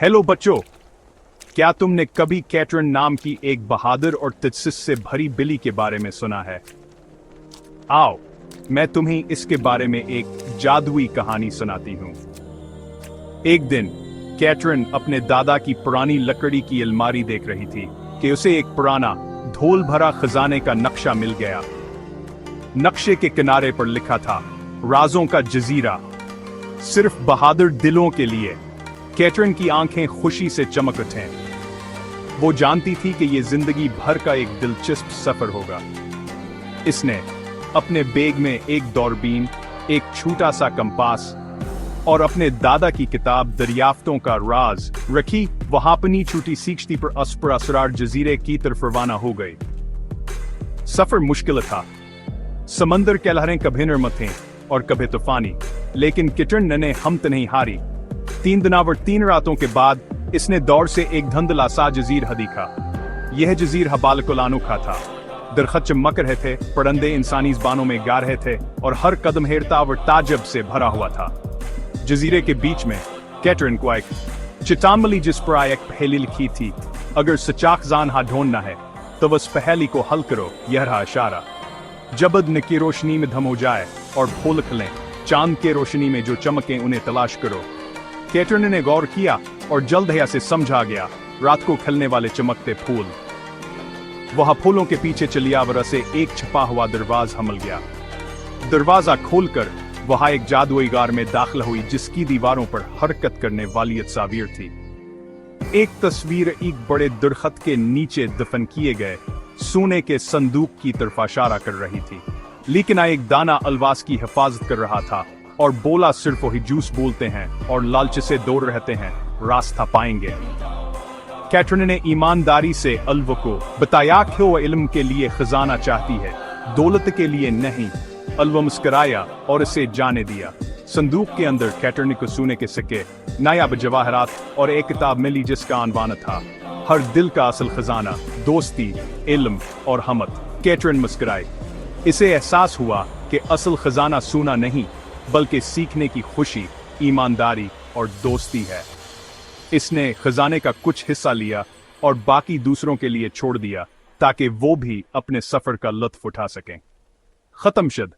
Hello बच्चों, क्या तुमने कभी कैटरन नाम की एक बहादुर और तजस्सुस से भरी बिल्ली के बारे में सुना है? आओ, मैं तुम्हें इसके बारे में एक जादुई कहानी सुनाती हूं। एक दिन कैटरन अपने दादा की पुरानी लकड़ी की अलमारी देख रही थी कि उसे एक पुराना धूल भरा खजाने का नक्शा मिल गया। नक्शे के किनारे पर लिखा था, राजों का जजीरा, सिर्फ बहादुर दिलों के लिए। कैटरन की आंखें खुशी से चमक उठें। वो जानती थी कि यह जिंदगी भर का एक दिलचस्प सफर होगा। इसने अपने बैग में एक दूरबीन, एक छोटा सा कंपास और अपने दादा की किताब दरियाफ्तों का राज रखी। वहां अपनी छोटी सीखती पर असरार जजीरे की तरफ रवाना हो गई। सफर मुश्किल था। समंदर के लहरें कभी नरम थीं और कभी तूफानी, लेकिन कैटरन ने हिम्मत नहीं हारी। 3 दिन और 3 रातों के बाद इसने दौड़ से एक धुंधला सा जजीरा दिखा। यह जजीरा बालकुल अनोखा था। दरख्त चमक रहे थे, परिंदे इंसानी ज़बानों में गा रहे थे और हर कदम हैरत और ताज्जुब से भरा हुआ था। जजीरे के बीच में कैटरन को एक चट्टान मिली जिस पर एक पहेली लिखी थी, अगर सच्चा खजाना ढूंढना है तो उस पहेली को हल करो, यह रहा इशारा। जब दिन की रोशनी में धम हो जाए और फूल खिलें, चांद के रोशनी में जो चमके उन्हें तलाश करो। कैटरन ने गौर किया और जल्द ही से समझा गया, रात को खिलने वाले चमकते फूल। वह फूलों के पीछे चलिया वर से एक छपा हुआ दरवाजा मिल गया। दरवाजा खोलकर वहां एक जादुई गार में दाखिल हुई जिसकी दीवारों पर हरकत करने वाली तस्वीर थी। एक तस्वीर एक बड़े दरख्त के नीचे दफन किए गए सोने के संदूक की तरफ इशारा कर रही थी, लेकिन एक दाना अलवास की हिफाजत कर रहा था और बोला, सिर्फ वही जूस बोलते हैं और लालच से दूर रहते हैं, रास्ता पाएंगे। कैटरन ने ईमानदारी से अलव को बताया कि वो इल्म के लिए खजाना चाहती है, दौलत के लिए नहीं। अलव मुस्कराया और इसे जाने दिया। संदूक के अंदर कैटरन को सोने के सिक्के, नायाब जवाहरात और एक किताब मिली जिसका अनवान था, हर दिल का असल खजाना, दोस्ती, इल्म और हमत। कैटरन मुस्कुराई। इसे एहसास हुआ कि असल खजाना सोना नहीं बल्कि सीखने की खुशी, ईमानदारी और दोस्ती है। इसने खजाने का कुछ हिस्सा लिया और बाकी दूसरों के लिए छोड़ दिया ताकि वो भी अपने सफर का लुत्फ उठा सकें। खत्म शद।